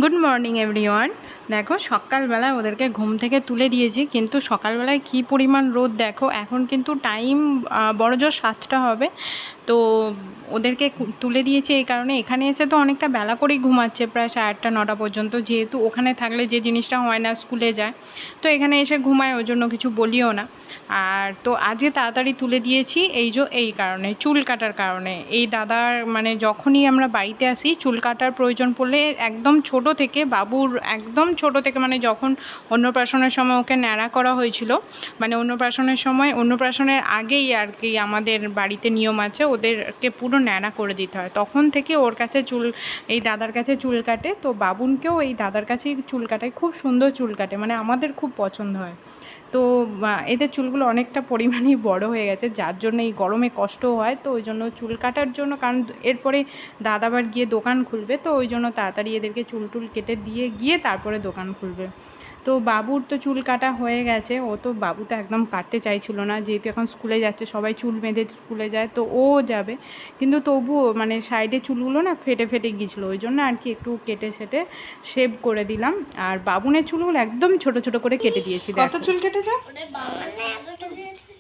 Good morning everyone. দেখো সকালবেলায় ওদেরকে ঘুম থেকে তুলে দিয়েছি, কিন্তু সকালবেলায় কী পরিমাণ রোদ দেখো। এখন কিন্তু টাইম বড়জোর 7টা হবে। তো ওদেরকে তুলে দিয়েছি এই কারণে, এখানে এসে তো অনেকটা বেলা করেই ঘুমাচ্ছে, প্রায় 8টা 9টা পর্যন্ত। যেহেতু ওখানে থাকলে যে জিনিসটা হয় না, স্কুলে যায়, তো এখানে এসে ঘুমায়, ওই জন্য কিছু বলিও না। আর তো আজকে তাড়াতাড়ি তুলে দিয়েছি এই কারণে, চুল কাটার কারণে। এই দাদার মানে যখনই আমরা বাড়িতে আসি চুল কাটার প্রয়োজন পড়লে, একদম ছোট থেকে, বাবুর একদম ছোট থেকে, মানে যখন অন্নপ্রাশনের সময় ওকে ন্যাড়া করা হয়েছিল, মানে অন্নপ্রাশনের আগেই আর কি আমাদের বাড়িতে নিয়ম আছে, ওদেরকে পুরো ন্যাড়া করে দিতে হয়। তখন থেকে ওর কাছে এই দাদার কাছে চুল কাটে। তো বাবুনকেও এই দাদার কাছেই চুল কাটায়, খুব সুন্দর চুল কাটে, মানে আমাদের খুব পছন্দ হয়। তো এদের চুলগুলো অনেকটা পরিমাণেই বড় হয়ে গেছে, যার জন্য এই গরমে কষ্টও হয়। তো ওই জন্য চুল কাটার জন্য, কারণ এরপরে দাদা আবার গিয়ে দোকান খুলবে, তো ওই জন্য তাড়াতাড়ি এদেরকে চুল কেটে দিয়ে গিয়ে তারপরে দোকান খুলবে। তো বাবুর তো চুল কাটা হয়ে গেছে। বাবু তো একদম কাটতে চাইছিল না, যেহেতু এখন স্কুলে যাচ্ছে, সবাই চুল বেঁধে স্কুলে যায়, তো ও যাবে। কিন্তু তবুও মানে সাইডে চুলগুলো না ফেটে গিয়েছিলো, ওই জন্য আর কি একটু কেটে শেভ করে দিলাম। আর বাবুনের চুলগুলো একদম ছোট ছোট করে কেটে দিয়েছি। কত চুল কেটেছে?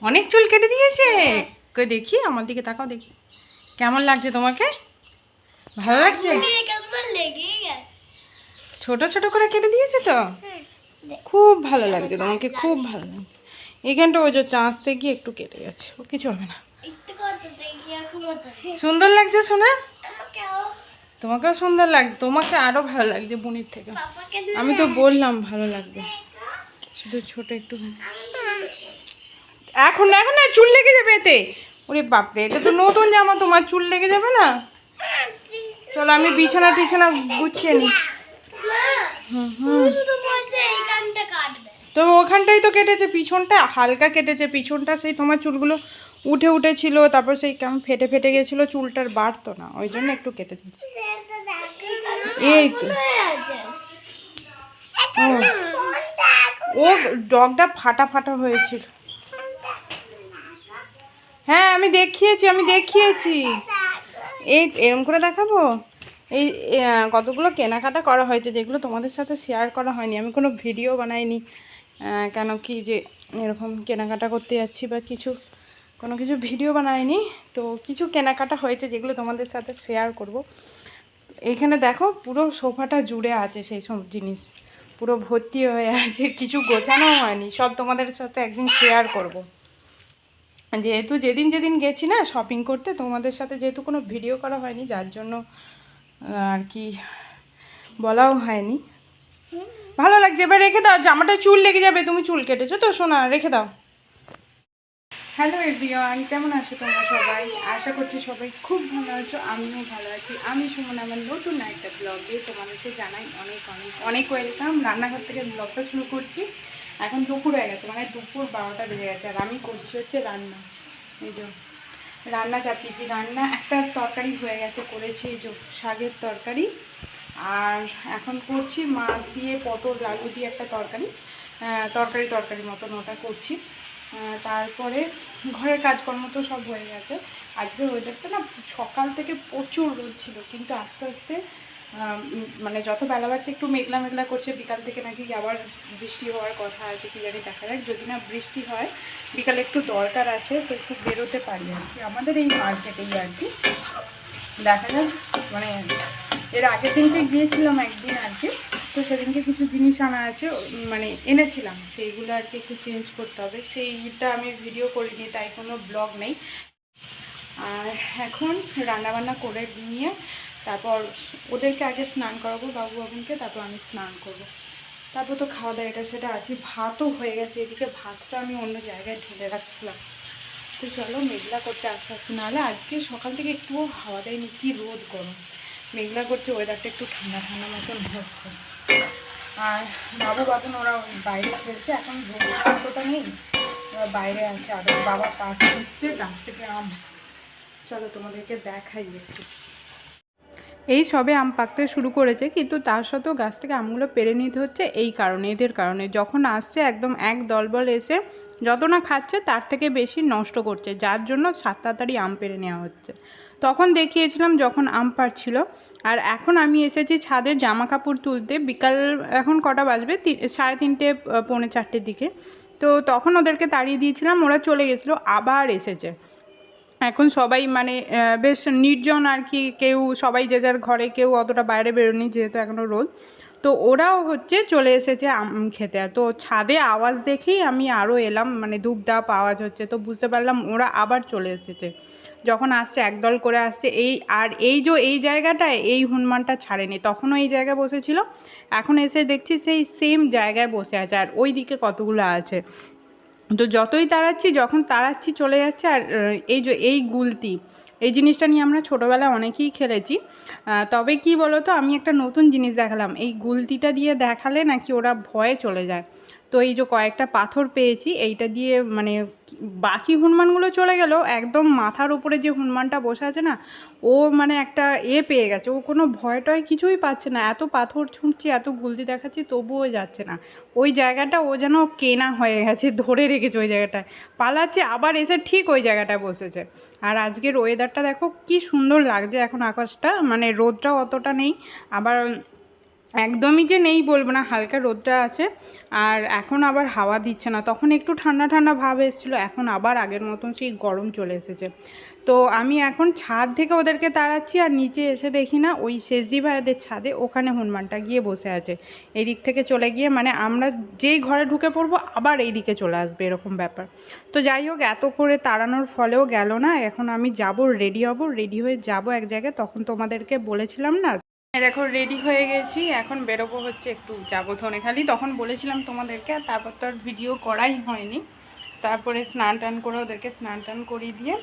অনেক চুল কেটে দিয়েছে। কই দেখি, আমার দিকে তাকাও দেখি, কেমন লাগছে তোমাকে? ভালো লাগছে? ছোট ছোট করে কেটে দিয়েছে তো, খুব ভালো লাগছে তোমাকে, খুব ভালো লাগছে। এইখানটা ওই যে চাঁচতে গিয়ে একটু কেটে গেছে, ও কিছু হবে না। সুন্দর লাগছে শোনা, তোমাকেও সুন্দর লাগছে, তোমাকে আরো ভালো লাগছে বোনের থেকে। আমি তো বললাম ভালো লাগবে, শুধু ছোট একটু। এখন এখন আর চুল লেগে যাবে এতে। ওরে বাপরে, এটা তো নতুন জামা, তোমার চুল লেগে যাবে না। চলো আমি বিছানা টিছানা গুছিয়ে নিই। তো ওখানটাই তো কেটেছে, পিছনটা হালকা কেটেছে, পিছনটা সেই তোমার চুলগুলো উঠে ছিল, তারপর সেই কেমন ফেটে গেছিলো, চুলটার বাড়তো না, ওই জন্য একটু কেটে দিচ্ছি। এই তো ও ডগটা ফাটা হয়েছিল। হ্যাঁ আমি দেখিয়েছি। এই এরম করে দেখাবো। এই কতগুলো কেনাকাটা করা হয়েছে, যেগুলো তোমাদের সাথে শেয়ার করা হয়নি, আমি কোনো ভিডিও বানাইনি। কেন কি যে এরকম কেনাকাটা করতে যাচ্ছি বা কোনো কিছু ভিডিও বানাইনি। তো কিছু কেনাকাটা হয়েছে যেগুলো তোমাদের সাথে শেয়ার করব। এইখানে দেখো পুরো সোফাটা জুড়ে আছে সেই সব জিনিস, পুরো ভর্তি হয়ে আছে, কিছু গোছানো হয়নি, সব তোমাদের সাথে একদিন শেয়ার করব। যেহেতু যেদিন গেছি না শপিং করতে, তোমাদের সাথে যেহেতু কোনো ভিডিও করা হয়নি, যার জন্য আর কি বলাও হয়নি। ভালো লাগছে, এবার রেখে দাও, জামাটা চুল লেগে যাবে, তুমি চুল কেটেছো তো সোনা, রেখে দাও। হ্যালো এভরিওয়ান, কেমন আছো তোমরা সবাই? আশা করছি সবাই খুব ভালো আছো, আমিও ভালো আছি। আমি সুমন, আমার নতুন একটা ব্লগে তোমাদেরকে জানাই অনেক অনেক অনেক ওয়েলকাম। রান্নাঘর থেকে ব্লগটা শুরু করছি। এখন দুপুর হয়ে গেছে, মানে দুপুর 12টা বেজে গেছে, আর আমি করছি হচ্ছে রান্না। এই যে রান্না চাপিয়েছি, রান্না একটা তরকারি হয়ে গেছে, করেছি এই যে শাকের তরকারি। আর এখন করছি মাছ দিয়ে পটল আলু দিয়ে একটা তরকারি মতন, ওটা করছি। তারপরে ঘরের কাজকর্ম তো সব হয়ে গেছে। আজকে ওয়েদারটা না সকাল থেকে প্রচুর রোদ ছিল, কিন্তু আস্তে আস্তে মানে যত বেলা বাড়ছে একটু মেঘলা করছে। বিকাল থেকে নাকি আবার বৃষ্টি হওয়ার কথা আছে, কি জানি, দেখা যাক। যদি না বৃষ্টি হয়, বিকালে একটু দরকার আছে, তো একটু বেরোতে পারি আর কি, আমাদের এই মার্কেটেই আর কি, দেখা যাক। মানে এর আগের দিনকে গিয়েছিলাম একদিন আর কি, তো সেদিনকে কিছু জিনিস আনা আছে, মানে এনেছিলাম, সেইগুলো আর কি একটু চেঞ্জ করতে হবে। সেইটা আমি ভিডিও করিনি, তাই কোনো ব্লগ নেই। আর এখন রান্নাবান্না করে নিয়ে তারপর ওদেরকে আগে স্নান করাবো, বাবুনকে, তারপর আমি স্নান করব। তারপর তো খাওয়া দাওয়া এটা সেটা আছে। ভাতও হয়ে গেছে, এদিকে ভাতটা আমি অন্য জায়গায় ঢেলে রাখছিলাম। তো চলো মেঘলা করতে আস্তে আস্তে, নাহলে আজকে সকাল থেকে একটুও হাওয়া দেয়নি, কি রোদ গরম, মেঘলা করছে, ওয়েদারটা একটু ঠান্ডা মতন হচ্ছে। আর বাবুন ওরা বাইরে খেলছে, এখন রোদটা নেই, ওরা বাইরে আছে। আর বাবা পাশ হচ্ছে গাছ থেকে আম, চলো তোমাদেরকে দেখাই একটু। এই সবে আম পাকতে শুরু করেছে, কিন্তু তার সত্ত্বেও গাছ থেকে আমগুলো পেরে নিতে হচ্ছে এই কারণে, এদের কারণে। যখন আসছে একদম এক দলবল এসে যত না খাচ্ছে তার থেকে বেশি নষ্ট করছে, যার জন্য তাড়াতাড়ি আম পেরে নেওয়া হচ্ছে। তখন দেখিয়েছিলাম যখন আম পাড়ছিল। আর এখন আমি এসেছি ছাদে জামা কাপড় তুলতে। বিকাল এখন কটা বাজবে, 3:30 পৌনে 4টের দিকে। তো তখন ওদেরকে তাড়িয়ে দিয়েছিলাম, ওরা চলে গেছিলো, আবার এসেছে। এখন সবাই মানে বেশ নির্জন আর কি, কেউ সবাই যে যার ঘরে, কেউ অতটা বাইরে বেরোনি যেহেতু এখনও রোদ। তো ওরাও হচ্ছে চলে এসেছে আম খেতে। তো ছাদে আওয়াজ দেখেই আমি আরও এলাম, মানে দুপদাপ আওয়াজ হচ্ছে, তো বুঝতে পারলাম ওরা আবার চলে এসেছে। যখন আসছে একদল করে আসছে, এই জায়গাটায় এই হনুমানটা ছাড়েনি, তখনও এই জায়গায় বসেছিল, এখন এসে দেখছি সেই সেম জায়গায় বসে আছে, আর ওই দিকে কতগুলো আছে। তো যতই যখন তাড়াচ্ছি চলে যাচ্ছে। আর এই গুলতি, এই জিনিসটা নিয়ে আমরা ছোটোবেলায় অনেকেই খেলেছি। তবে কি বলো তো, আমি একটা নতুন জিনিস দেখালাম, এই গুলতিটা দিয়ে দেখালে নাকি ওরা ভয়ে চলে যায়। তো এই যে কয়েকটা পাথর পেয়েছি, এইটা দিয়ে মানে বাকি হনুমানগুলো চলে গেলেও একদম মাথার উপরে যে হনুমানটা বসে আছে না, ও মানে একটা পেয়ে গেছে, ও কোনো ভয় টয় কিছুই পাচ্ছে না। এত পাথর ছুঁড়ছি, এত গুলতি দেখাচ্ছি, তবুও যাচ্ছে না। ওই জায়গাটা ও যেন কেনা হয়ে গেছে, ধরে রেখেছে ওই জায়গাটায়, পালাচ্ছে, আবার এসে ঠিক ওই জায়গাটায় বসেছে। আর আজকের ওয়েদারটা দেখো কি সুন্দর লাগছে, এখন আকাশটা মানে রোদটাও অতটা নেই, আবার একদমই যে নেই বলবো না, হালকা রোদটা আছে। আর এখন আবার হাওয়া দিচ্ছে না, তখন একটু ঠান্ডা ঠান্ডা ভাব এসেছিলো, এখন আবার আগের মতন সেই গরম চলে এসেছে। তো আমি এখন ছাদ থেকে ওদেরকে তাড়াচ্ছি, আর নিচে এসে দেখি না ওই শেষদি ভাইদের ছাদে ওখানে হনুমানটা গিয়ে বসে আছে। এই দিক থেকে চলে গিয়ে মানে আমরা যেই ঘরে ঢুকে পড়বো আবার এই দিকে চলে আসবে, এরকম ব্যাপার। তো যাই হোক, এত করে তাড়ানোর ফলেও গেল না। এখন আমি যাব, রেডি হব, রেডি হয়ে যাব এক জায়গায়, তখন তোমাদেরকে বলেছিলাম না। দেখো রেডি হয়ে গেছি, এখন বেরোবো, হচ্ছে একটু যাবো ধনেখালি, তখন বলেছিলাম তোমাদেরকে, আর তারপর তো আর ভিডিও করাই হয়নি। তারপরে স্নান টান করে ওদেরকে স্নান টান করিয়ে দিয়ে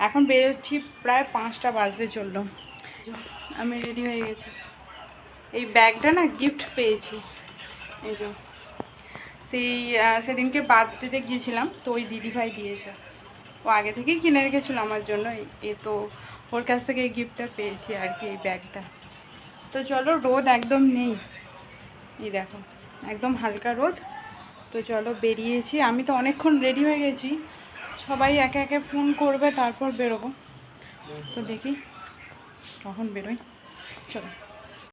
এখন বেরোচ্ছি, প্রায় 5টা বাজতে চললো। আমি রেডি হয়ে গেছি। এই ব্যাগটা না গিফট পেয়েছি, এই যে সেদিনকে বার্থডেতে গিয়েছিলাম, তো ওই দিদিভাই দিয়েছে, ও আগে থেকেই কিনে রেখেছিল আমার জন্য। তো ওর কাছ থেকে এই গিফটটা পেয়েছি আর কি, এই ব্যাগটা। তো চলো, রোদ একদম নেই, এই দেখো একদম হালকা রোদ। তো চলো বেরিয়েছি, আমি তো অনেকক্ষণ রেডি হয়ে গেছি, সবাই একে একে ফোন করবে তারপর বেরোবো। তো দেখি কখন বেরোই, চলো।